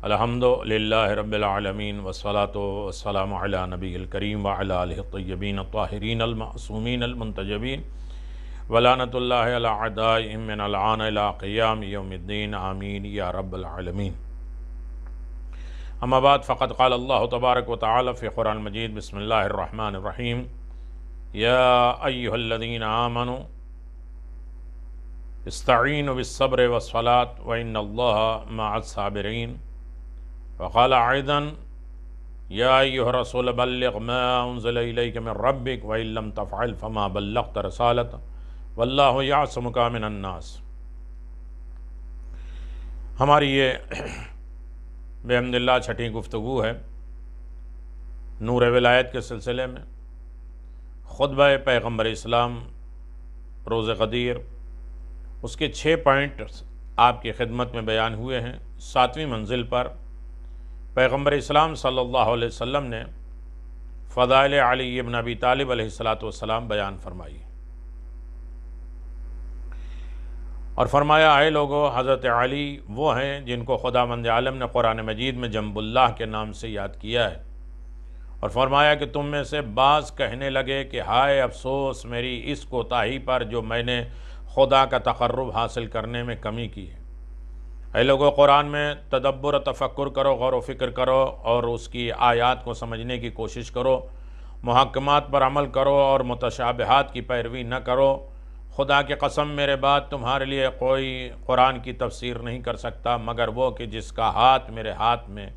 الحمدللہ رب العالمین والصلاة والسلام علی نبی الکریم وعلی آلہ الطیبین الطاہرین المعصومین المنتجبین ولعنۃ اللہ علی اعدائہم من الآن الی قیام یوم الدین آمین یا رب العالمین۔ اما بعد فقد قال اللہ تبارک و تعالی فی قرآن المجید بسم اللہ الرحمن الرحیم یا ایہا الذین آمنوا استعینوا بالصبر والصلاة وإن اللہ مع الصابرین۔ وقال أيضا يا أيها الرسول بلغ ما أنزل إليك من ربك وإن لم تفعل فما بلغت رسالته والله يعصمك من الناس۔ ہماری یہ بحمداللہ چھٹی گفتگو ہے نور ولایت کے سلسلے میں۔ خطبہ پیغمبر اسلام روز غدیر، اس کے 6 پوائنٹ آپ کی خدمت میں بیان ہوئے ہیں۔ 7ویں منزل پر پیغمبر اسلام صلی اللہ علیہ وسلم نے فضائل علی ابن ابی طالب علیہ السلام بیان فرمائی اور فرمایا، اے لوگو، حضرت علی وہ ہیں جن کو خداوند عالم نے قرآن مجید میں جنب اللہ کے نام سے یاد کیا ہے، اور فرمایا کہ تم میں سے بعض کہنے لگے کہ ہائے افسوس میری اس کوتاہی پر جو میں نے خدا کا تقرب حاصل کرنے میں کمی کی ہے۔ اے لوگو، قرآن میں تدبر و تفکر کرو، غور و فکر کرو اور اس کی آیات کو سمجھنے کی کوشش کرو، محکمات پر عمل کرو اور متشابہات کی پیروی نہ کرو۔ خدا کی قسم میرے بعد تمہارے لیے کوئی قرآن کی تفسیر نہیں کر سکتا مگر وہ کہ جس کا ہاتھ میرے ہاتھ میں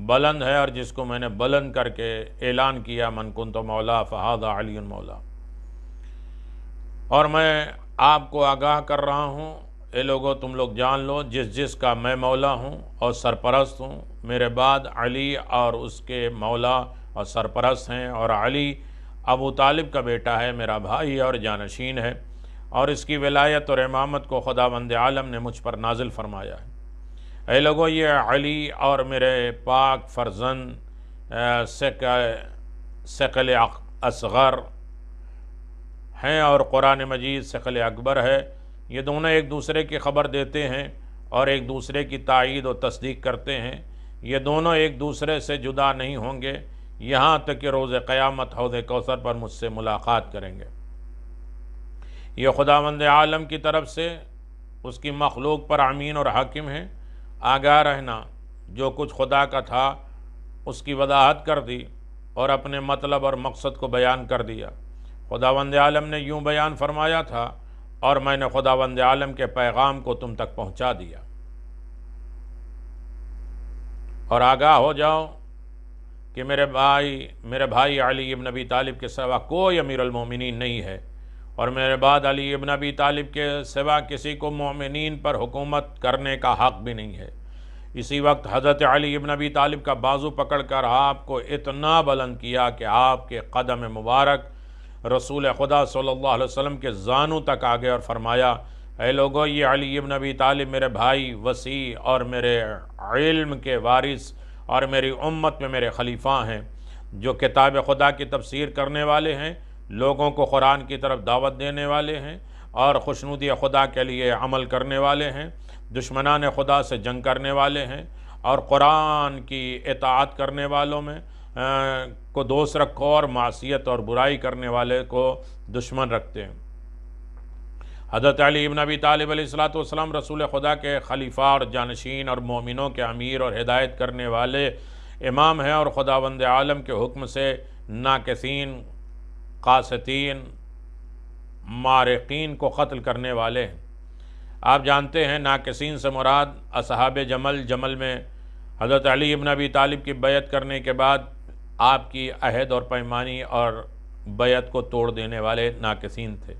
بلند ہے اور جس کو میں نے بلند کر کے اعلان کیا، من کنت مولا فہذا علی مولا۔ اور میں آپ کو آگاہ کر رہا ہوں، اے لوگو تم لوگ جان لو جس کا میں مولا ہوں اور سرپرست ہوں، میرے بعد علی اور اس کے مولا اور سرپرست ہیں، اور علی ابو طالب کا بیٹا ہے، میرا بھائی اور جانشین ہے، اور اس کی ولایت اور امامت کو خداوند عالم نے مجھ پر نازل فرمایا ہے۔ اے لوگو، یہ علی اور میرے پاک فرزند ثقل اصغر ہیں اور قرآن مجید ثقل اکبر ہے۔ یہ دونوں ایک دوسرے کی خبر دیتے ہیں اور ایک دوسرے کی تائید و تصدیق کرتے ہیں۔ یہ دونوں ایک دوسرے سے جدا نہیں ہوں گے یہاں تک کہ روز قیامت حوض کوثر پر مجھ سے ملاقات کریں گے۔ یہ خداوند عالم کی طرف سے اس کی مخلوق پر امین اور حاکم ہے۔ آگاہ رہنا، جو کچھ خدا کا تھا اس کی وضاحت کر دی اور اپنے مطلب اور مقصد کو بیان کر دیا۔ خداوند عالم نے یوں بیان فرمایا تھا اور میں نے خداوند عالم کے پیغام کو تم تک پہنچا دیا۔ اور آگاہ ہو جاؤ کہ میرے بھائی علی ابن ابی طالب کے سوا کوئی امیر المومنین نہیں ہے، اور میرے بعد علی ابن ابی طالب کے سوا کسی کو مومنین پر حکومت کرنے کا حق بھی نہیں ہے۔ اسی وقت حضرت علی ابن ابی طالب کا بازو پکڑ کر آپ کو اتنا بلند کیا کہ آپ کے قدم مبارک رسول خدا صلی اللہ علیہ وسلم کے زانوں تک آگے، اور فرمایا، اے لوگو، یہ علی ابن ابی طالب میرے بھائی وسیع اور میرے علم کے وارث اور میری امت میں میرے خلیفہ ہیں، جو کتاب خدا کی تفسیر کرنے والے ہیں، لوگوں کو قرآن کی طرف دعوت دینے والے ہیں اور خوشنودی خدا کے لیے عمل کرنے والے ہیں، دشمنان خدا سے جنگ کرنے والے ہیں، اور قرآن کی اطاعت کرنے والوں میں کو دوست رکھو اور معصیت اور برائی کرنے والے کو دشمن رکھتے ہیں۔ حضرت علی ابن ابی طالب علیہ السلام رسول خدا کے خلیفہ اور جانشین اور مومنوں کے امیر اور ہدایت کرنے والے امام ہیں، اور خداوند عالم کے حکم سے ناکثین، قاسطین، مارقین کو قتل کرنے والے ہیں۔ آپ جانتے ہیں ناکثین سے مراد اصحاب جمل میں حضرت علی ابن ابی طالب کی بیعت کرنے کے بعد آپ کی عہد اور پیمانی اور بیعت کو توڑ دینے والے ناکثین تھے۔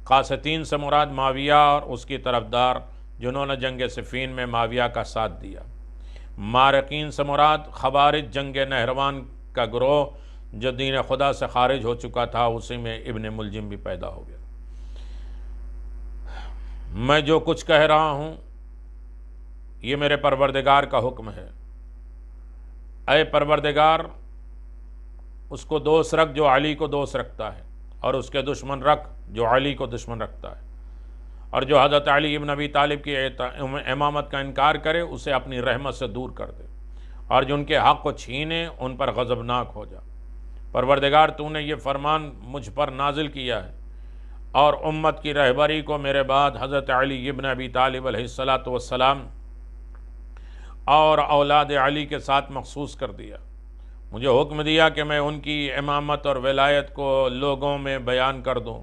قاسطین سے مراد معاویہ اور اس کی طرفدار جنہوں نے جنگ صفین میں معاویہ کا ساتھ دیا۔ مارقین سے مراد خوارج جنگ نہروان کا گروہ جو دین خدا سے خارج ہو چکا تھا، اسی میں ابن ملجم بھی پیدا ہو گیا۔ میں جو کچھ کہہ رہا ہوں یہ میرے پروردگار کا حکم ہے۔ اے پروردگار، اس کو دوست رکھ جو علی کو دوست رکھتا ہے، اور اس کے دشمن رکھ جو علی کو دشمن رکھتا ہے، اور جو حضرت علی ابن ابی طالب کی امامت کا انکار کرے اسے اپنی رحمت سے دور کر دے، اور جو ان کے حق کو چھینے ان پر غضبناک ہو جا۔ پروردگار تو نے یہ فرمان مجھ پر نازل کیا ہے، اور امت کی رہبری کو میرے بعد حضرت علی ابن ابی طالب علیہ السلام اور اولاد علی کے ساتھ مخصوص کر دیا۔ مجھے حکم دیا کہ میں ان کی امامت اور ولایت کو لوگوں میں بیان کر دوں۔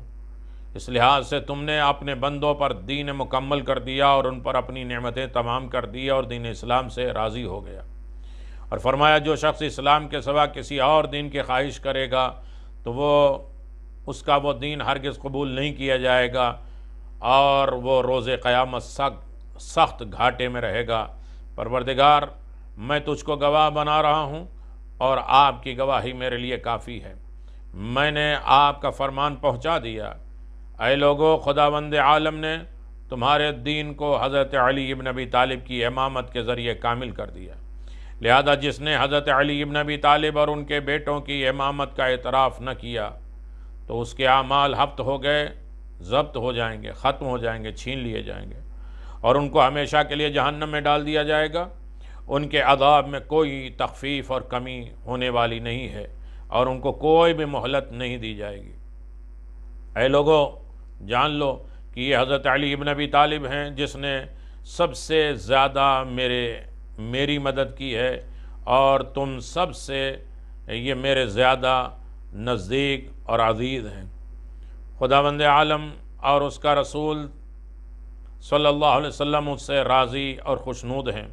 اس لحاظ سے تم نے اپنے بندوں پر دین مکمل کر دیا اور ان پر اپنی نعمتیں تمام کر دی اور دین اسلام سے راضی ہو گیا، اور فرمایا جو شخص اسلام کے سوا کسی اور دین کی خواہش کرے گا تو اس کا وہ دین ہرگز قبول نہیں کیا جائے گا، اور وہ روز قیامت سخت گھاٹے میں رہے گا۔ پروردگار میں تجھ کو گواہ بنا رہا ہوں، اور آپ کی گواہی میرے لیے کافی ہے۔ میں نے آپ کا فرمان پہنچا دیا۔ اے لوگو، خداوند عالم نے تمہارے دین کو حضرت علی ابن ابی طالب کی امامت کے ذریعے کامل کر دیا، لہذا جس نے حضرت علی ابن ابی طالب اور ان کے بیٹوں کی امامت کا اعتراف نہ کیا تو اس کے اعمال ہفت ہو گئے، ضبط ہو جائیں گے، ختم ہو جائیں گے، چھین لیے جائیں گے، اور ان کو ہمیشہ کے لیے جہنم میں ڈال دیا جائے گا۔ ان کے عذاب میں کوئی تخفیف اور کمی ہونے والی نہیں ہے، اور ان کو کوئی بھی مہلت نہیں دی جائے گی۔ اے لوگو، جان لو کہ یہ حضرت علی ابن ابی طالب ہیں جس نے سب سے زیادہ میری مدد کی ہے، اور تم سب سے یہ میرے زیادہ نزدیک اور عزیز ہیں۔ خداوند عالم اور اس کا رسول صلی اللہ علیہ وسلم اس سے راضی اور خوشنود ہیں۔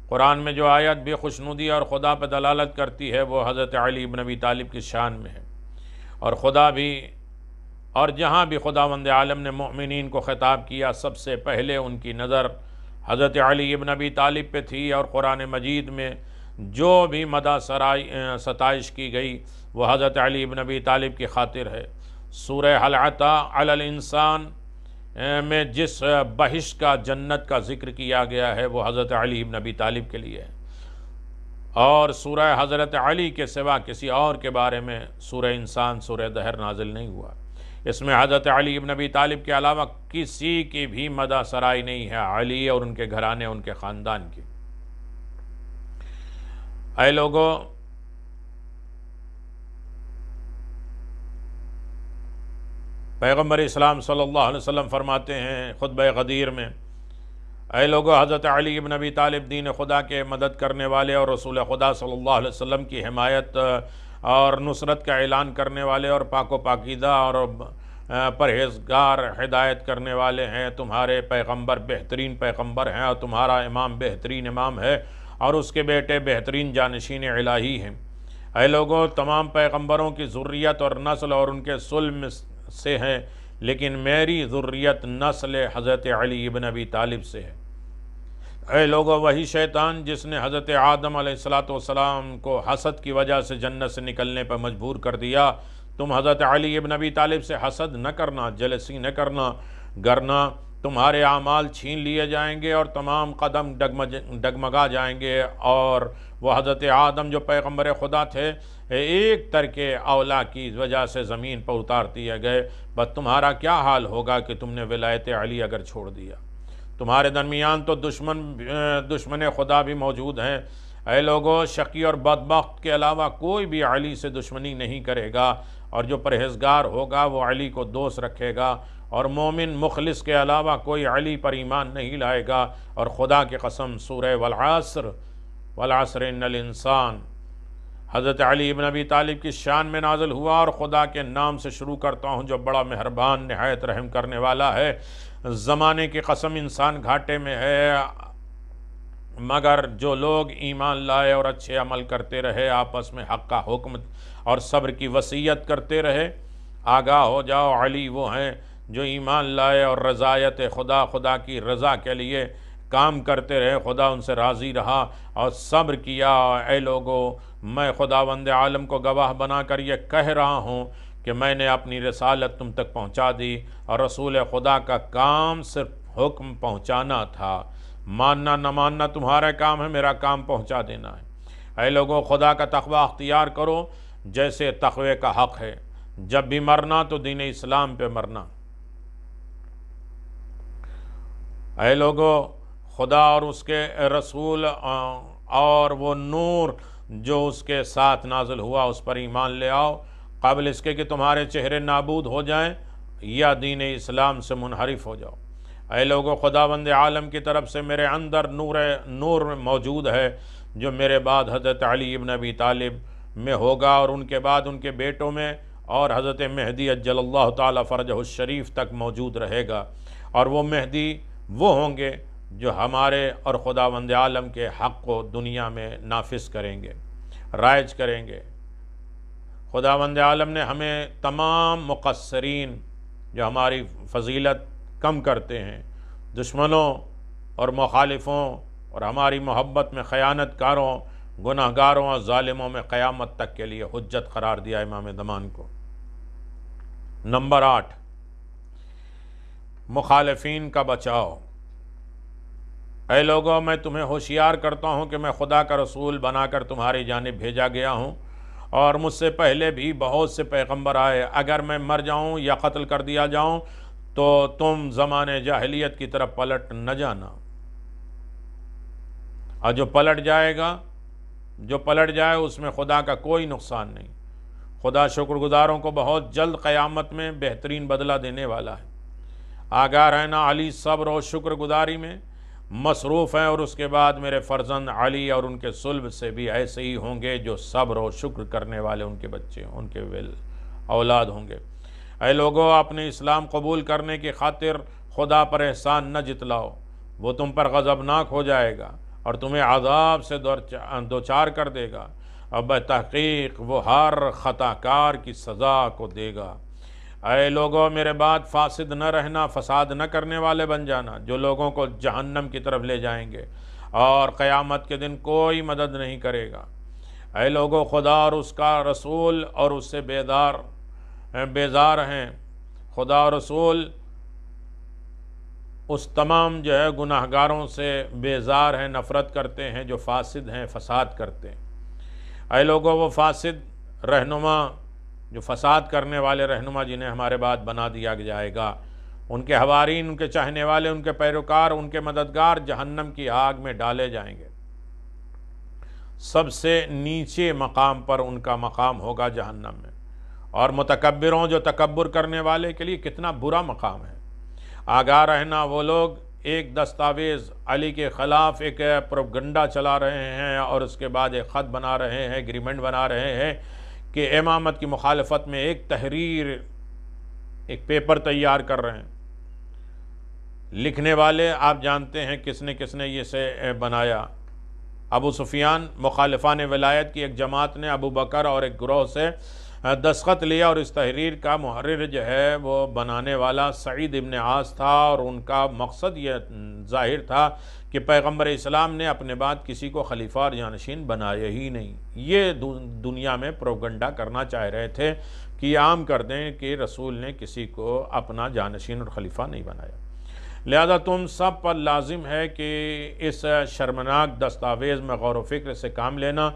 قرآن میں جو آیت بھی خوشنودی اور خدا پہ دلالت کرتی ہے وہ حضرت علی ابن ابی طالب کی شان میں ہے، اور جہاں بھی خداوند عالم نے مؤمنین کو خطاب کیا سب سے پہلے ان کی نظر حضرت علی ابن ابی طالب پہ تھی، اور قرآن مجید میں جو بھی مدح ستائش کی گئی وہ حضرت علی ابن ابی طالب کی خاطر ہے۔ سورہ هل أتى على الإنسان میں جس بہشت کا، جنت کا ذکر کیا گیا ہے وہ حضرت علی ابن ابی طالب کے لیے ہے، اور سورہ حضرت علی کے سوا کسی اور کے بارے میں سورہ انسان، سورہ دہر نازل نہیں ہوا۔ اس میں حضرت علی ابن ابی طالب کے علاوہ کسی کی بھی مدح سرائی نہیں ہے، علی اور ان کے گھرانے، ان کے خاندان کی۔ اے لوگو، پیغمبر اسلام صلی اللہ علیہ وسلم فرماتے ہیں خطبہ غدیر میں، اے لوگو، حضرت علی ابن ابی طالب دین خدا کے مدد کرنے والے اور رسول خدا صلی اللہ علیہ وسلم کی حمایت اور نصرت کا اعلان کرنے والے اور پاک و پاکیزہ اور پرہیزگار ہدایت کرنے والے ہیں۔ تمہارے پیغمبر بہترین پیغمبر ہیں، اور تمہارا امام بہترین امام ہے، اور اس کے بیٹے بہترین جانشین الہی ہیں۔ اے لوگو، تمام پیغمبروں کی ذریت اور نسل اور ان کے سلم سے ہیں، لیکن میری ذریت نسل حضرت علی ابن ابی طالب سے ہے۔ اے لوگو، وہی شیطان جس نے حضرت آدم علیہ السلام کو حسد کی وجہ سے جنت سے نکلنے پر مجبور کر دیا، تم حضرت علی ابن ابی طالب سے حسد نہ کرنا، جلسی نہ کرنا، ورنہ تمہارے اعمال چھین لیے جائیں گے اور تمام قدم ڈگمگا جائیں گے، اور وہ حضرت آدم جو پیغمبر خدا تھے ایک ترکے اولا کی وجہ سے زمین پر اتار دیے گئے۔ بس تمہارا کیا حال ہوگا کہ تم نے ولایت علی اگر چھوڑ دیا۔ تمہارے درمیان تو دشمن خدا بھی موجود ہیں۔ اے لوگو، شقی اور بدبخت کے علاوہ کوئی بھی علی سے دشمنی نہیں کرے گا، اور جو پرہیزگار ہوگا وہ علی کو دوست رکھے گا، اور مومن مخلص کے علاوہ کوئی علی پر ایمان نہیں لائے گا۔ اور خدا کی قسم، سورہ والعصر ان الانسان حضرت علی ابن ابی طالب کی شان میں نازل ہوا، اور خدا کے نام سے شروع کرتا ہوں جو بڑا مہربان نہایت رحم کرنے والا ہے۔ زمانے کی قسم، انسان گھاٹے میں ہے، مگر جو لوگ ایمان لائے اور اچھے عمل کرتے رہے، آپس میں حق کا حکم اور صبر کی وصیت کرتے رہے۔ آگاہ ہو جاؤ، علی وہ ہیں جو ایمان لائے اور رضایت خدا کی رضا کے لیے کام کرتے رہے، خدا ان سے راضی رہا اور صبر کیا۔ اے لوگو، میں خداوند عالم کو گواہ بنا کر یہ کہہ رہا ہوں کہ میں نے اپنی رسالت تم تک پہنچا دی، اور رسول خدا کا کام صرف حکم پہنچانا تھا، ماننا نہ ماننا تمہارا کام ہے، میرا کام پہنچا دینا ہے۔ اے لوگو، خدا کا تقوی اختیار کرو جیسے تقوی کا حق ہے۔ جب بھی مرنا تو دین اسلام پہ مرنا۔ اے لوگو، خدا اور اس کے رسول اور وہ نور جو اس کے ساتھ نازل ہوا اس پر ایمان لے آؤ، قبل اس کے کہ تمہارے چہرے نابود ہو جائیں یا دین اسلام سے منحرف ہو جاؤ۔ اے لوگو، خداوند عالم کی طرف سے میرے اندر نور موجود ہے جو میرے بعد حضرت علی ابن ابی طالب میں ہوگا، اور ان کے بعد ان کے بیٹوں میں، اور حضرت مہدی عجل اللہ تعالی فرجہ الشریف تک موجود رہے گا۔ اور وہ مہدی وہ ہوں گے جو ہمارے اور خداوند عالم کے حق کو دنیا میں نافذ کریں گے، رائج کریں گے۔ خداوند عالم نے ہمیں تمام مقصرین جو ہماری فضیلت کم کرتے ہیں، دشمنوں اور مخالفوں اور ہماری محبت میں خیانت کاروں، گناہ گاروں اور ظالموں میں قیامت تک کے لیے حجت قرار دیا امام زمان کو۔ نمبر 8، مخالفین کا بچاؤ۔ اے لوگوں، میں تمہیں ہوشیار کرتا ہوں کہ میں خدا کا رسول بنا کر تمہاری جانب بھیجا گیا ہوں، اور مجھ سے پہلے بھی بہت سے پیغمبر آئے۔ اگر میں مر جاؤں یا قتل کر دیا جاؤں تو تم زمانے جاہلیت کی طرف پلٹ نہ جانا، اور جو پلٹ جائے اس میں خدا کا کوئی نقصان نہیں۔ خدا شکر گزاروں کو بہت جلد قیامت میں بہترین بدلہ دینے والا ہے۔ آگاہ رہنا، علی صبر اور شکر گزاری میں مصروف ہیں، اور اس کے بعد میرے فرزند علی اور ان کے صلب سے بھی ایسے ہی ہوں گے جو صبر اور شکر کرنے والے ان کے بچے، ان کے اولاد ہوں گے۔ اے لوگو، اپنے اسلام قبول کرنے کی خاطر خدا پر احسان نہ جتلاؤ، وہ تم پر غضبناک ہو جائے گا اور تمہیں عذاب سے دوچار کر دے گا، اور بتحقیق وہ ہر خطا کار کی سزا کو دے گا۔ اے لوگوں، میرے بعد فاسد نہ رہنا، فساد نہ کرنے والے بن جانا، جو لوگوں کو جہنم کی طرف لے جائیں گے، اور قیامت کے دن کوئی مدد نہیں کرے گا۔ اے لوگوں، خدا اور اس کا رسول اور اس سے بیزار ہیں۔ خدا اور رسول اس تمام جو ہے گناہ گاروں سے بیزار ہیں، نفرت کرتے ہیں جو فاسد ہیں، فساد کرتے ہیں۔ اے لوگوں، وہ فاسد رہنما، جو فساد کرنے والے رہنما جنہیں ہمارے بعد بنا دیا جائے گا، ان کے حوارین، ان کے چاہنے والے، ان کے پیروکار، ان کے مددگار جہنم کی آگ میں ڈالے جائیں گے۔ سب سے نیچے مقام پر ان کا مقام ہوگا جہنم میں، اور متکبروں، جو تکبر کرنے والے کے لیے کتنا برا مقام ہے۔ آگاہ رہنا، وہ لوگ ایک دستاویز علی کے خلاف ایک پروپیگنڈا چلا رہے ہیں، اور اس کے بعد ایک خط بنا رہے ہیں، ایگریمنٹ بنا رہے ہیں کہ امامت کی مخالفت میں ایک تحریر، ایک پیپر تیار کر رہے ہیں۔ لکھنے والے آپ جانتے ہیں کس نے یہ سے بنایا۔ ابو سفیان، مخالفان ولایت کی ایک جماعت نے ابو بکر اور ایک گروہ سے دستخط لیا، اور اس تحریر کا محرر جو ہے وہ بنانے والا سعید ابن عاص تھا، اور ان کا مقصد یہ ظاہر تھا کہ پیغمبر اسلام نے اپنے بعد کسی کو خلیفہ اور جانشین بنایا ہی نہیں۔ یہ دنیا میں پروپیگنڈا کرنا چاہ رہے تھے کہ یہ عام کر دیں کہ رسول نے کسی کو اپنا جانشین اور خلیفہ نہیں بنایا۔ لہذا تم سب پر لازم ہے کہ اس شرمناک دستاویز میں غور و فکر سے کام لینا،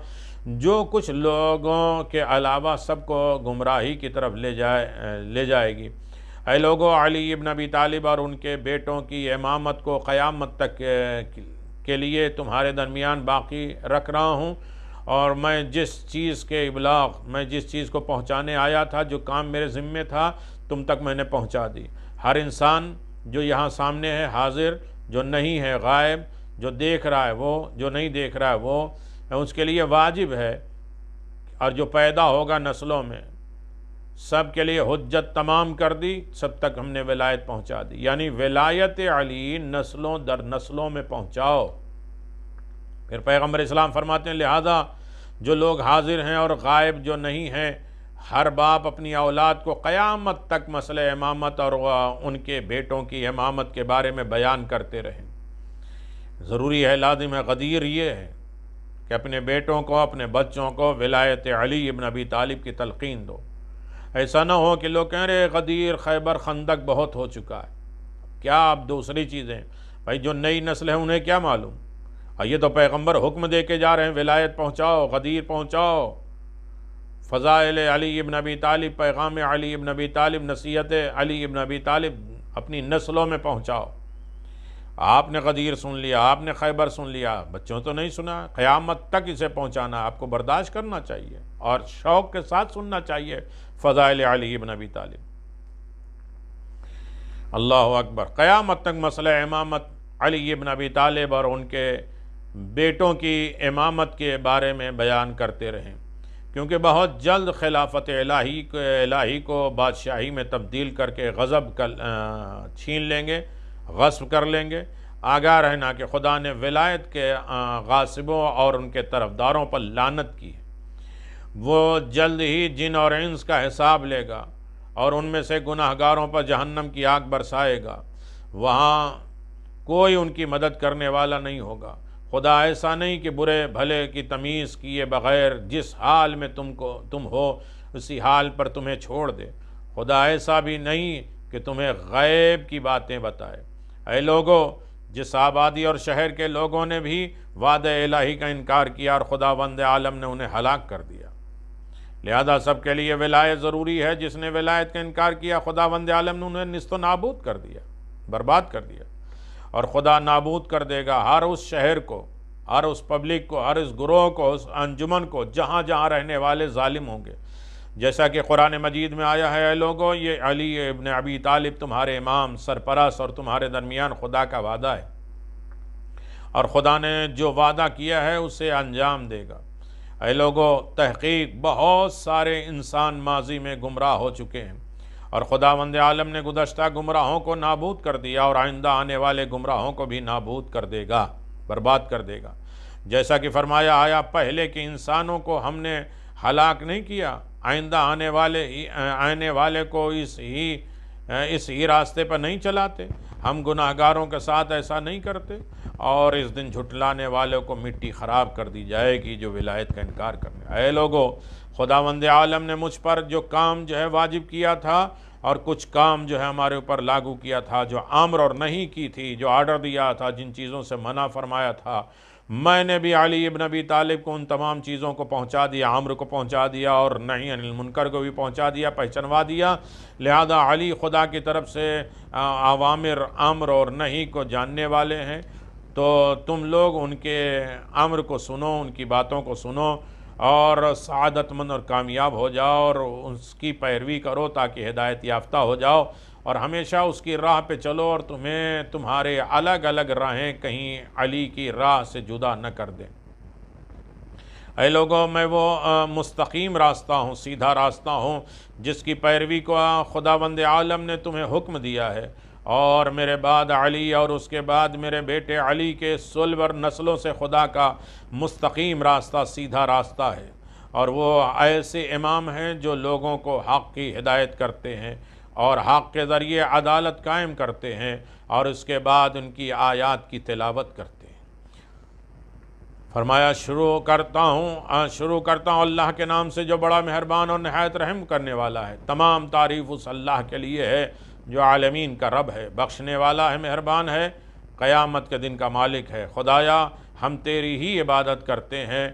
جو کچھ لوگوں کے علاوہ سب کو گمراہی کی طرف لے جائے گی۔ اے لوگو، علی ابن ابی طالب اور ان کے بیٹوں کی امامت کو قیامت تک کے لیے تمہارے درمیان باقی رکھ رہا ہوں، اور میں جس چیز کو پہنچانے آیا تھا، جو کام میرے ذمے تھا، تم تک میں نے پہنچا دی۔ ہر انسان جو یہاں سامنے ہے حاضر، جو نہیں ہے غائب، جو دیکھ رہا ہے وہ، جو نہیں دیکھ رہا ہے وہ، اس کے لیے واجب ہے، اور جو پیدا ہوگا نسلوں میں، سب کے لیے حجت تمام کر دی، سب تک ہم نے ولایت پہنچا دی۔ یعنی ولایت علی نسلوں در نسلوں میں پہنچاؤ۔ پھر پیغمبر اسلام فرماتے ہیں، لہذا جو لوگ حاضر ہیں اور غائب جو نہیں ہیں، ہر باپ اپنی اولاد کو قیامت تک مسئلہ امامت اور ان کے بیٹوں کی امامت کے بارے میں بیان کرتے رہیں۔ ضروری ہے، لازم ہے، غدیر یہ ہے کہ اپنے بیٹوں کو، اپنے بچوں کو ولایت علی ابن ابی طالب کی تلقین دو۔ ایسا نہ ہو کہ لوگ کہہ رہے غدیر، خیبر، خندق بہت ہو چکا ہے، کیا اب دوسری چیزیں؟ بھائی جو نئی نسل ہے انہیں کیا معلوم؟ اور یہ تو پیغمبر حکم دے کے جا رہے ہیں، ولایت پہنچاؤ، غدیر پہنچاؤ، فضائل علی ابن ابی طالب، پیغام علی ابن ابی طالب، نصیحت علی ابن ابی طالب اپنی نسلوں میں پہنچاؤ۔ آپ نے غدیر سن لیا، آپ نے خیبر سن لیا، بچوں تو نہیں سنا، قیامت تک اسے پہنچانا آپ کو برداشت کرنا چاہیے اور شوق کے ساتھ سننا چاہیے فضائل علی بن ابی طالب۔ اللہ اکبر۔ قیامت تک مسئلہ امامت علی بن ابی طالب اور ان کے بیٹوں کی امامت کے بارے میں بیان کرتے رہیں، کیونکہ بہت جلد خلافت الہی کو بادشاہی میں تبدیل کر کے غضب چھین لیں گے، غصب کر لیں گے۔ آگاہ رہنا کہ خدا نے ولایت کے غاصبوں اور ان کے طرفداروں پر لعنت کی ہے۔ وہ جلد ہی جن اور انس کا حساب لے گا اور ان میں سے گناہگاروں پر جہنم کی آگ برسائے گا، وہاں کوئی ان کی مدد کرنے والا نہیں ہوگا۔ خدا ایسا نہیں کہ برے بھلے کی تمیز کیے بغیر جس حال میں تم ہو اسی حال پر تمہیں چھوڑ دے۔ خدا ایسا بھی نہیں کہ تمہیں غیب کی باتیں بتائے۔ اے لوگو، جس آبادی اور شہر کے لوگوں نے بھی وعدہ الہی کا انکار کیا اور خداوند عالم نے انہیں ہلاک کر دیا، لہذا سب کے لیے ولایت ضروری ہے۔ جس نے ولایت کا انکار کیا خداوند عالم نے انہیں نیست و نابود کر دیا، برباد کر دیا، اور خدا نابود کر دے گا ہر اس شہر کو، ہر اس پبلک کو، ہر اس گروہ کو، اس انجمن کو جہاں جہاں رہنے والے ظالم ہوں گے، جیسا کہ قرآن مجید میں آیا ہے۔ اے لوگو، یہ علی ابن ابی طالب تمہارے امام، سرپرست اور تمہارے درمیان خدا کا وعدہ ہے، اور خدا نے جو وعدہ کیا ہے اسے انجام دے گا۔ اے لوگو، تحقیق بہت سارے انسان ماضی میں گمراہ ہو چکے ہیں، اور خداوند عالم نے گزشتہ گمراہوں کو نابود کر دیا اور آئندہ آنے والے گمراہوں کو بھی نابود کر دے گا، برباد کر دے گا۔ جیسا کہ فرمایا، آیا پہلے کے انسانوں کو ہم نے ہلاک نہیں کیا؟ آئندہ آنے والے کو اس ہی راستے پر نہیں چلاتے؟ ہم گناہگاروں کے ساتھ ایسا نہیں کرتے؟ اور اس دن جھٹلانے والوں کو مٹی خراب کر دی جائے گی جو ولایت کا انکار کرنے۔ اے لوگو، خداوند عالم نے مجھ پر جو کام جو ہے واجب کیا تھا اور کچھ کام جو ہے ہمارے اوپر لاگو کیا تھا، جو امر اور نہیں کی تھی، جو آرڈر دیا تھا، جن چیزوں سے منع فرمایا تھا، میں نے بھی علی ابن ابی طالب کو ان تمام چیزوں کو پہنچا دیا، امر کو پہنچا دیا اور نہی عن المنکر کو بھی پہنچا دیا، پہچنوا دیا۔ لہذا علی خدا کی طرف سے اوامر، امر اور نہی کو جاننے والے ہیں، تو تم لوگ ان کے امر کو سنو، ان کی باتوں کو سنو اور سعادت مند اور کامیاب ہو جاؤ اور اس کی پیروی کرو تاکہ ہدایت یافتہ ہو جاؤ، اور ہمیشہ اس کی راہ پہ چلو اور تمہیں تمہارے الگ الگ راہیں کہیں علی کی راہ سے جدا نہ کر دیں۔ اے لوگوں، میں وہ مستقیم راستہ ہوں، سیدھا راستہ ہوں جس کی پیروی کو خداوند عالم نے تمہیں حکم دیا ہے، اور میرے بعد علی اور اس کے بعد میرے بیٹے علی کے سلور نسلوں سے خدا کا مستقیم راستہ، سیدھا راستہ ہے، اور وہ ایسے امام ہیں جو لوگوں کو حق کی ہدایت کرتے ہیں اور حق کے ذریعے عدالت قائم کرتے ہیں، اور اس کے بعد ان کی آیات کی تلاوت کرتے ہیں۔ فرمایا، شروع کرتا ہوں اللہ کے نام سے جو بڑا مہربان اور نہایت رحم کرنے والا ہے۔ تمام تعریف اس اللہ کے لیے ہے جو عالمین کا رب ہے، بخشنے والا ہے، مہربان ہے، قیامت کے دن کا مالک ہے۔ خدایا، ہم تیری ہی عبادت کرتے ہیں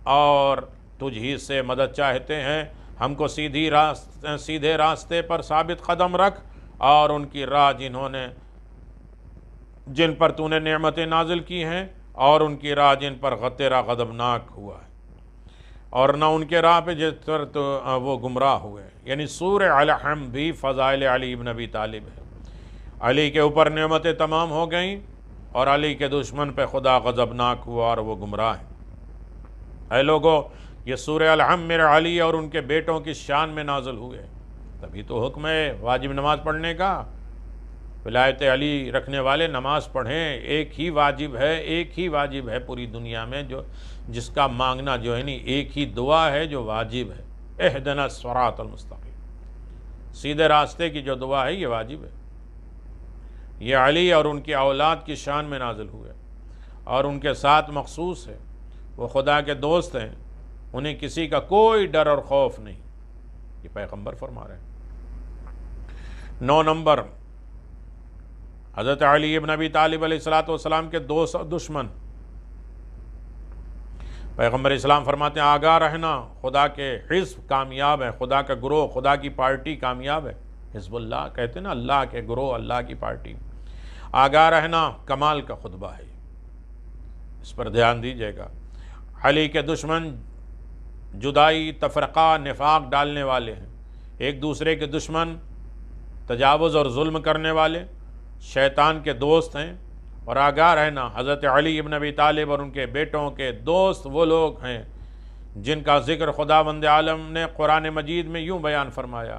اور تجھ ہی سے مدد چاہتے ہیں۔ ہم کو سیدھے راستے پر ثابت قدم رکھ، اور ان کی راہ جن پر تو نے نعمتیں نازل کی ہیں، اور ان کی راہ جن پر تیرا غضبناک ہوا ہے، اور نہ ان کے راہ پہ جس پر تو وہ گمراہ ہوئے۔ یعنی سورہ الحم بھی فضائل علی ابن ابی طالب ہے۔ علی کے اوپر نعمتیں تمام ہو گئیں اور علی کے دشمن پہ خدا غضبناک ہوا اور وہ گمراہ ہیں۔ اے لوگو، یہ سورہ الحم میرے علی اور ان کے بیٹوں کی شان میں نازل ہوئے، تبھی تو حکم ہے واجب نماز پڑھنے کا۔ ولایت علی رکھنے والے نماز پڑھیں، ایک ہی واجب ہے پوری دنیا میں جس کا مانگنا جو ہے ایک ہی دعا ہے جو واجب ہے، اہدنا الصراط المستقیم، سیدھے راستے کی جو دعا ہے یہ واجب ہے۔ یہ علی اور ان کی اولاد کی شان میں نازل ہوئے اور ان کے ساتھ مخصوص ہے، وہ خدا کے دوست ہیں، انہیں کسی کا کوئی ڈر اور خوف نہیں، یہ پیغمبر فرما رہے ہیں۔ 9 نمبر، حضرت علی ابن ابی طالب علیہ السلام کے دشمن۔ پیغمبر اسلام فرماتے ہیں، آگاہ رہنا، خدا کے حزب کامیاب ہے، خدا کا گروہ، خدا کی پارٹی کامیاب ہے۔ حزب اللہ کہتے ہیں نا، اللہ کے گروہ، اللہ کی پارٹی۔ آگاہ رہنا کمال کا خطبہ ہے، اس پر دھیان دیجیے گا۔ علی کے دشمن جدائی، تفرقہ، نفاق ڈالنے والے ہیں، ایک دوسرے کے دشمن، تجاوز اور ظلم کرنے والے، شیطان کے دوست ہیں۔ اور آگاہ رہنا حضرت علی ابن ابی طالب اور ان کے بیٹوں کے دوست وہ لوگ ہیں جن کا ذکر خداوند عالم نے قرآن مجید میں یوں بیان فرمایا: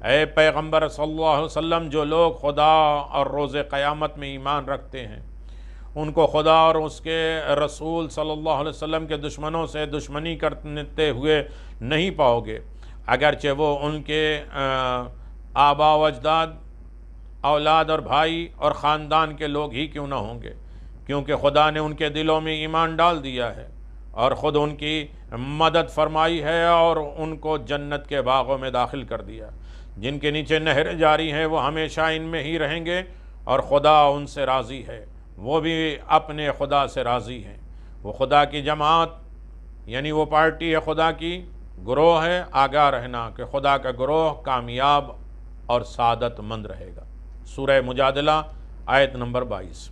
اے پیغمبر صلی اللہ علیہ وسلم، جو لوگ خدا اور روز قیامت میں ایمان رکھتے ہیں ان کو خدا اور اس کے رسول صلی اللہ علیہ وسلم کے دشمنوں سے دشمنی کرتے ہوئے نہیں پاؤ گے، اگرچہ وہ ان کے آبا و اجداد، اولاد اور بھائی اور خاندان کے لوگ ہی کیوں نہ ہوں گے، کیونکہ خدا نے ان کے دلوں میں ایمان ڈال دیا ہے اور خود ان کی مدد فرمائی ہے اور ان کو جنت کے باغوں میں داخل کر دیا، جن کے نیچے نہریں جاری ہیں، وہ ہمیشہ ان میں ہی رہیں گے اور خدا ان سے راضی ہے، وہ بھی اپنے خدا سے راضی ہیں۔ وہ خدا کی جماعت یعنی وہ پارٹی ہے، خدا کی گروہ ہے۔ آگاہ رہنا کہ خدا کا گروہ کامیاب اور سعادت مند رہے گا۔ سورہ مجادلہ آیت نمبر 22۔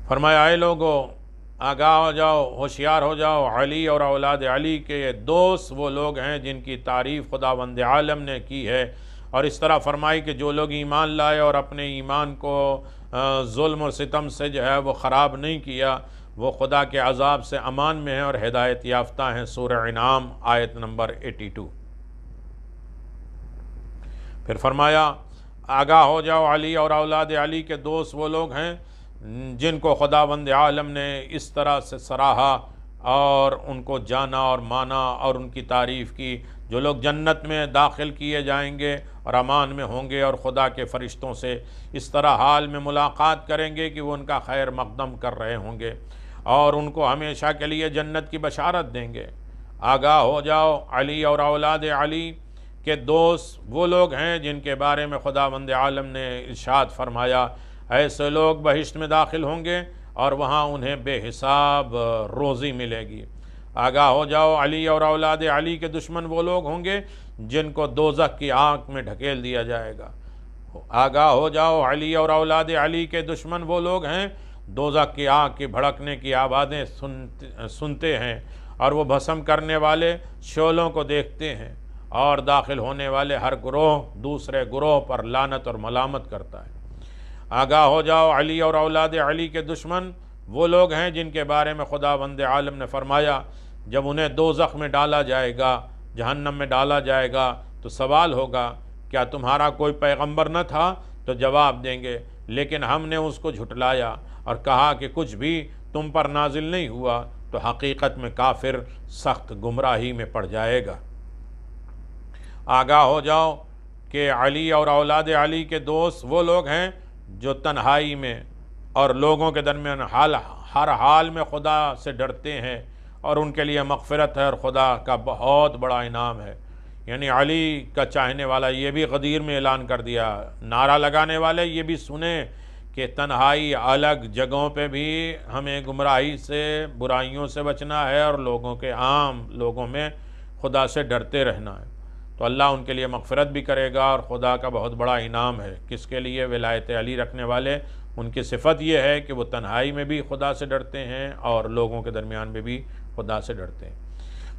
فرمایا: اے لوگو آگاہ ہو جاؤ، ہوشیار ہو جاؤ، علی اور اولاد علی کے دوست وہ لوگ ہیں جن کی تعریف خداوند عالم نے کی ہے، اور اس طرح فرمائی کہ جو لوگ ایمان لائے اور اپنے ایمان کو ظلم اور ستم سے جو ہے وہ خراب نہیں کیا، وہ خدا کے عذاب سے امان میں ہیں اور ہدایت یافتہ ہیں۔ سورہ انعام آیت نمبر 82۔ پھر فرمایا: آگاہ ہو جاؤ، علی اور اولاد علی کے دوست وہ لوگ ہیں جن کو خداوند عالم نے اس طرح سے سراہا اور ان کو جانا اور مانا اور ان کی تعریف کی، جو لوگ جنت میں داخل کیے جائیں گے اور امان میں ہوں گے اور خدا کے فرشتوں سے اس طرح حال میں ملاقات کریں گے کہ وہ ان کا خیر مقدم کر رہے ہوں گے اور ان کو ہمیشہ کے لیے جنت کی بشارت دیں گے۔ آگاہ ہو جاؤ، علی اور اولاد علی کے دوست وہ لوگ ہیں جن کے بارے میں خداوند عالم نے ارشاد فرمایا: ایسے لوگ بہشت میں داخل ہوں گے اور وہاں انہیں بے حساب روزی ملے گی۔ آگاہ ہو جاؤ، علی اور اولاد علی کے دشمن وہ لوگ ہوں گے جن کو دوزخ کی آگ میں ڈھکیل دیا جائے گا۔ آگاہ ہو جاؤ، علی اور اولاد علی کے دشمن وہ لوگ ہیں دوزخ کی آگ کی بھڑکنے کی آوازیں سنتے ہیں اور وہ بھسم کرنے والے شعلوں کو دیکھتے ہیں، اور داخل ہونے والے ہر گروہ دوسرے گروہ پر لعنت اور ملامت کرتا ہے۔ آگاہ ہو جاؤ، علی اور اولاد علی کے دشمن وہ لوگ ہیں جن کے بارے میں خداوند عالم نے فرمایا: جب انہیں دوزخ میں ڈالا جائے گا، جہنم میں ڈالا جائے گا، تو سوال ہوگا کیا تمہارا کوئی پیغمبر نہ تھا؟ تو جواب دیں گے لیکن ہم نے اس کو جھٹلایا اور کہا کہ کچھ بھی تم پر نازل نہیں ہوا، تو حقیقت میں کافر سخت گمراہی میں پڑ جائے گا۔ آگاہ ہو جاؤ کہ علی اور اولاد علی کے دوست وہ لوگ ہیں جو تنہائی میں اور لوگوں کے درمیان ہر حال میں خدا سے ڈرتے ہیں اور ان کے لیے مغفرت ہے اور خدا کا بہت بڑا انعام ہے۔ یعنی علی کا چاہنے والا یہ بھی غدیر میں اعلان کر دیا، نعرہ لگانے والے یہ بھی سنیں کہ تنہائی الگ جگہوں پہ بھی ہمیں گمراہی سے، برائیوں سے بچنا ہے اور لوگوں کے عام لوگوں میں خدا سے ڈرتے رہنا ہے، تو اللہ ان کے لیے مغفرت بھی کرے گا اور خدا کا بہت بڑا انعام ہے۔ کس کے لیے؟ ولایت علی رکھنے والے، ان کی صفت یہ ہے کہ وہ تنہائی میں بھی خدا سے ڈرتے ہیں اور لوگوں کے درمیان میں بھی خدا سے ڈرتے ہیں۔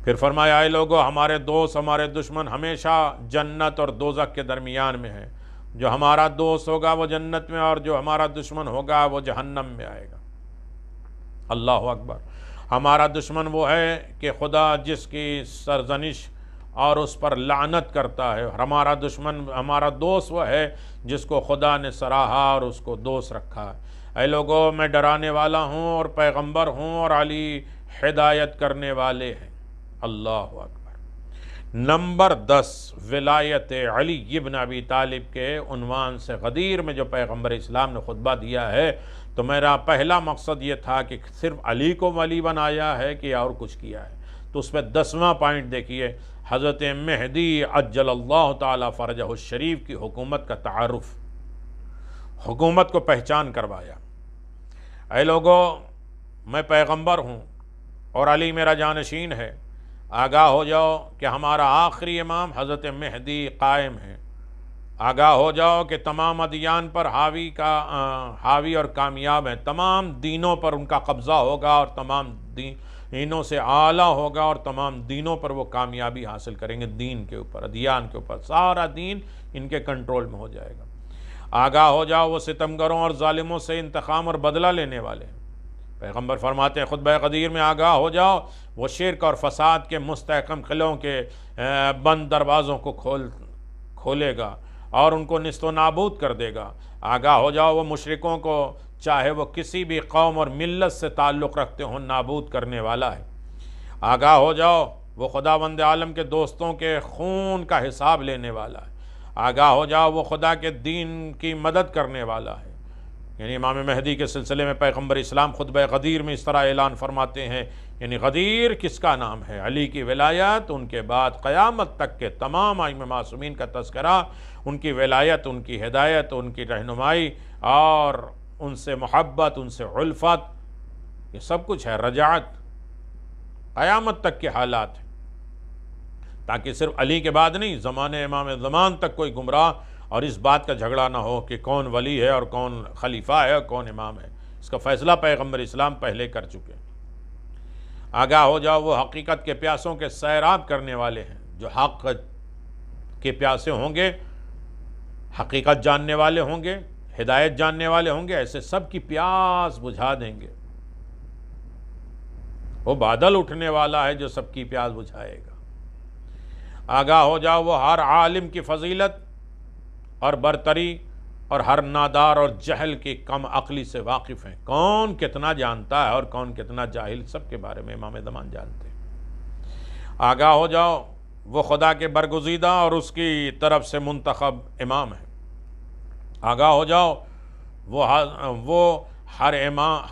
پھر فرمایا: اے لوگو، ہمارے دوست ہمارے دشمن ہمیشہ جنت اور دوزخ کے درمیان میں ہیں، جو ہمارا دوست ہوگا وہ جنت میں اور جو ہمارا دشمن ہوگا وہ جہنم میں آئے گا۔ اللہ اکبر۔ ہمارا دشمن وہ ہے کہ خدا جس کی سرزنش اور اس پر لعنت کرتا ہے، ہمارا دشمن، ہمارا دوست وہ ہے جس کو خدا نے سراہا اور اس کو دوست رکھا ہے۔ اے لوگو، میں ڈرانے والا ہوں اور پیغمبر ہوں اور علی ہدایت کرنے والے ہیں۔ اللہ اکبر۔ نمبر 10، ولایت علی ابن ابی طالب کے عنوان سے غدیر میں جو پیغمبر اسلام نے خطبہ دیا ہے، تو میرا پہلا مقصد یہ تھا کہ صرف علی کو ولی بنایا ہے کہ اور کچھ کیا ہے، تو اس پہ 10واں پوائنٹ دیکھیے، حضرت مہدی عجل اللہ تعالی فرجہ الشریف کی حکومت کا تعارف، حکومت کو پہچان کروایا۔ اے لوگو، میں پیغمبر ہوں اور علی میرا جانشین ہے، آگاہ ہو جاؤ کہ ہمارا آخری امام حضرت مہدی قائم ہے آگاہ ہو جاؤ کہ تمام ادیان پر حاوی اور کامیاب ہیں، تمام دینوں پر ان کا قبضہ ہوگا اور تمام دینوں سے اعلیٰ ہوگا، اور تمام دینوں پر وہ کامیابی حاصل کریں گے، دین کے اوپر، ادیان کے اوپر، سارا دین ان کے کنٹرول میں ہو جائے گا۔ آگاہ ہو جاؤ وہ ستمگروں اور ظالموں سے انتقام اور بدلہ لینے والے ہیں۔ پیغمبر فرماتے ہیں خطبہ غدیر میں، آگاہ ہو جاؤ وہ شرک اور فساد کے مستحکم قلعوں کے بند دروازوں کو کھولے گا اور ان کو نیست و نابود کر دے گا۔ آگاہ ہو جاؤ وہ مشرکوں کو، چاہے وہ کسی بھی قوم اور ملت سے تعلق رکھتے ہوں، نابود کرنے والا ہے۔ آگاہ ہو جاؤ وہ خداوند عالم کے دوستوں کے خون کا حساب لینے والا ہے۔ آگاہ ہو جاؤ وہ خدا کے دین کی مدد کرنے والا ہے۔ یعنی امام مہدی کے سلسلے میں پیغمبر اسلام خطبہ غدیر میں اس طرح اعلان فرماتے ہیں، یعنی غدیر کس کا نام ہے؟ علی کی ولایت، ان کے بعد قیامت تک کے تمام ائمہ معصومین کا تذکرہ، ان کی ولایت، ان کی ہدایت، ان کی رہنمائی اور ان سے محبت، ان سے الفت، یہ سب کچھ ہے، رجعت قیامت تک کے حالات ہیں، تاکہ صرف علی کے بعد نہیں، زمانے امام زمان تک کوئی گمراہ اور اس بات کا جھگڑا نہ ہو کہ کون ولی ہے اور کون خلیفہ ہے اور کون امام ہے۔ اس کا فیصلہ پیغمبر اسلام پہلے کر چکے۔ آگاہ ہو جاؤ وہ حقیقت کے پیاسوں کے سیراب کرنے والے ہیں، جو حق کے پیاسے ہوں گے، حقیقت جاننے والے ہوں گے، ہدایت جاننے والے ہوں گے، ایسے سب کی پیاس بجھا دیں گے۔ وہ بادل اٹھنے والا ہے جو سب کی پیاس بجھائے گا۔ آگاہ ہو جاؤ وہ ہر عالم کی فضیلت اور برتری اور ہر نادار اور جہل کی کم عقلی سے واقف ہیں، کون کتنا جانتا ہے اور کون کتنا جاہل، سب کے بارے میں امام زمان جانتے ہیں۔ آگاہ ہو جاؤ وہ خدا کے برگزیدہ اور اس کی طرف سے منتخب امام ہیں۔ آگاہ ہو جاؤ وہ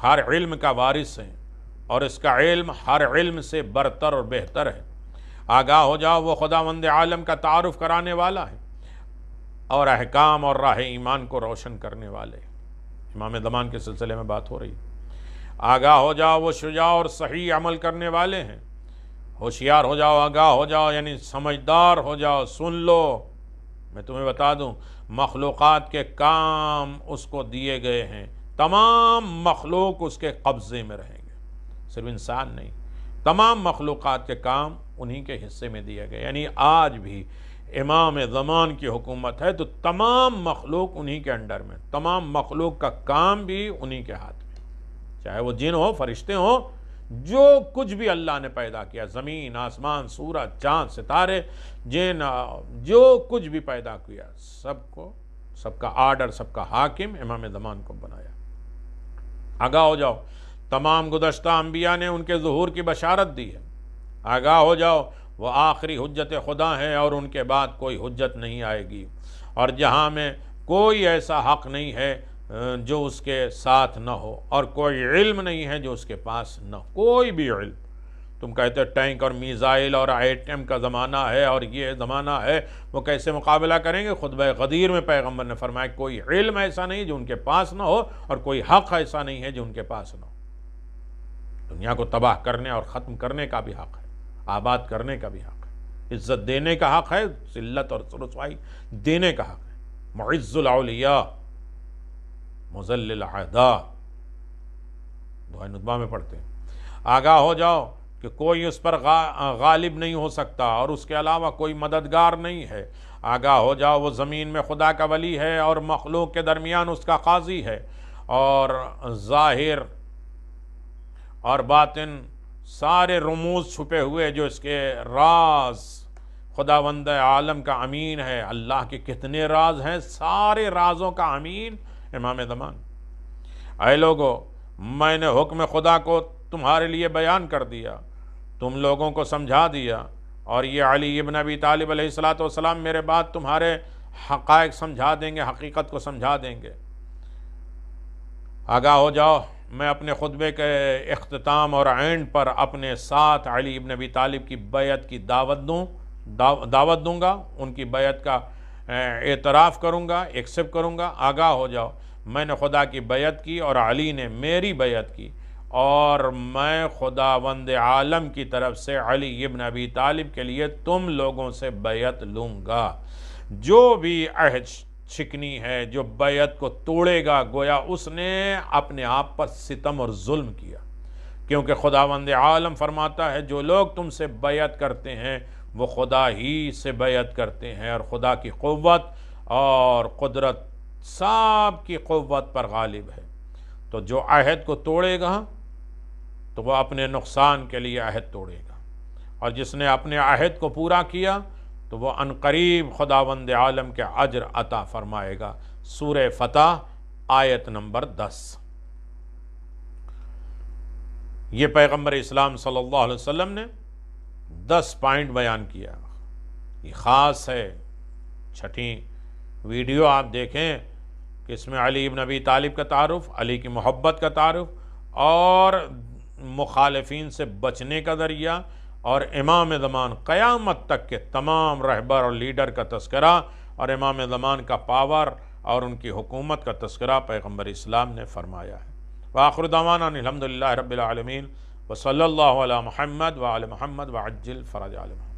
ہر علم کا وارث ہیں اور اس کا علم ہر علم سے برتر اور بہتر ہے۔ آگاہ ہو جاؤ وہ خداوند عالم کا تعارف کرانے والا ہے اور احکام اور راہ ایمان کو روشن کرنے والے۔ امام زمان کے سلسلے میں بات ہو رہی۔ آگاہ ہو جاؤ وہ شجاع اور صحیح عمل کرنے والے ہیں۔ ہوشیار ہو جاؤ، آگاہ ہو جاؤ یعنی سمجھدار ہو جاؤ، سن لو، میں تمہیں بتا دوں مخلوقات کے کام اس کو دیے گئے ہیں، تمام مخلوق اس کے قبضے میں رہیں گے، صرف انسان نہیں، تمام مخلوقات کے کام انہی کے حصے میں دیے گئے۔ یعنی آج بھی امام زمان کی حکومت ہے تو تمام مخلوق انہی کے انڈر میں، تمام مخلوق کا کام بھی انہی کے ہاتھ میں، چاہے وہ جن ہو، فرشتے ہوں، جو کچھ بھی اللہ نے پیدا کیا، زمین، آسمان، سورج، چاند، ستارے، جن، جو کچھ بھی پیدا کیا، سب کا آرڈر، سب کا حاکم امام زمان کو بنایا۔ آگاہ ہو جاؤ تمام گزشتہ انبیاء نے ان کے ظہور کی بشارت دی ہے۔ آگاہ ہو جاؤ وہ آخری حجت خدا ہیں اور ان کے بعد کوئی حجت نہیں آئے گی، اور جہاں میں کوئی ایسا حق نہیں ہے جو اس کے ساتھ نہ ہو، اور کوئی علم نہیں ہے جو اس کے پاس نہ ہو، کوئی بھی علم۔ تم کہتے ٹینک اور میزائل اور ایٹم کا زمانہ ہے اور یہ زمانہ ہے، وہ کیسے مقابلہ کریں گے؟ خطبہ غدیر میں پیغمبر نے فرمایا کوئی علم ایسا نہیں جو ان کے پاس نہ ہو، اور کوئی حق ایسا نہیں ہے جو ان کے پاس نہ ہو۔ دنیا کو تباہ کرنے اور ختم کرنے کا بھی حق ہے، آباد کرنے کا بھی حق ہے، عزت دینے کا حق ہے، ذلت اور رسوائی دینے کا حق ہے۔ معز الاولیاء مذل الاعداء، دعائے ندبہ میں پڑھتے ہیں۔ آگاہ ہو جاؤ کہ کوئی اس پر غالب نہیں ہو سکتا اور اس کے علاوہ کوئی مددگار نہیں ہے۔ آگاہ ہو جاؤ وہ زمین میں خدا کا ولی ہے اور مخلوق کے درمیان اس کا قاضی ہے، اور ظاہر اور باطن سارے رموز چھپے ہوئے جو اس کے راز، خداوند عالم کا امین ہے۔ اللہ کے کتنے راز ہیں، سارے رازوں کا امین امام زمان۔ اے لوگو، میں نے حکم خدا کو تمہارے لیے بیان کر دیا، تم لوگوں کو سمجھا دیا، اور یہ علی ابن ابی طالب علیہ السلام میرے بعد تمہارے حقائق سمجھا دیں گے، حقیقت کو سمجھا دیں گے۔ آگاہ ہو جاؤ میں اپنے خطبے کے اختتام اور اینڈ پر اپنے ساتھ علی ابن ابی طالب کی بیعت کی دعوت دوں گا، ان کی بیعت کا اعتراف کروں گا، ایکسپٹ کروں گا۔ آگاہ ہو جاؤ میں نے خدا کی بیعت کی اور علی نے میری بیعت کی، اور میں خداوند عالم کی طرف سے علی ابن ابی طالب کے لیے تم لوگوں سے بیعت لوں گا۔ جو بھی عہد شکنی ہے، جو بیعت کو توڑے گا، گویا اس نے اپنے آپ پر ستم اور ظلم کیا، کیونکہ خداوند عالم فرماتا ہے جو لوگ تم سے بیعت کرتے ہیں وہ خدا ہی سے بیعت کرتے ہیں، اور خدا کی قوت اور قدرت سب کی قوت پر غالب ہے۔ تو جو عہد کو توڑے گا تو وہ اپنے نقصان کے لیے عہد توڑے گا، اور جس نے اپنے عہد کو پورا کیا تو وہ عنقریب خداوند عالم کے اجر عطا فرمائے گا۔ سورہ فتح آیت نمبر 10۔ یہ پیغمبر اسلام صلی اللہ علیہ وسلم نے 10 پوائنٹ بیان کیا۔ یہ خاص ہے، چھٹی ویڈیو آپ دیکھیں کہ اس میں علی ابن ابی طالب کا تعارف، علی کی محبت کا تعارف، اور مخالفین سے بچنے کا ذریعہ، اور امام زمان قیامت تک کے تمام رہبر اور لیڈر کا تذکرہ، اور امام زمان کا پاور اور ان کی حکومت کا تذکرہ پیغمبر اسلام نے فرمایا ہے۔ وآخر دعوانا الحمدللہ رب العالمین، وصلی اللہ علی محمد وعلی محمد وعجل فرج علی محمد۔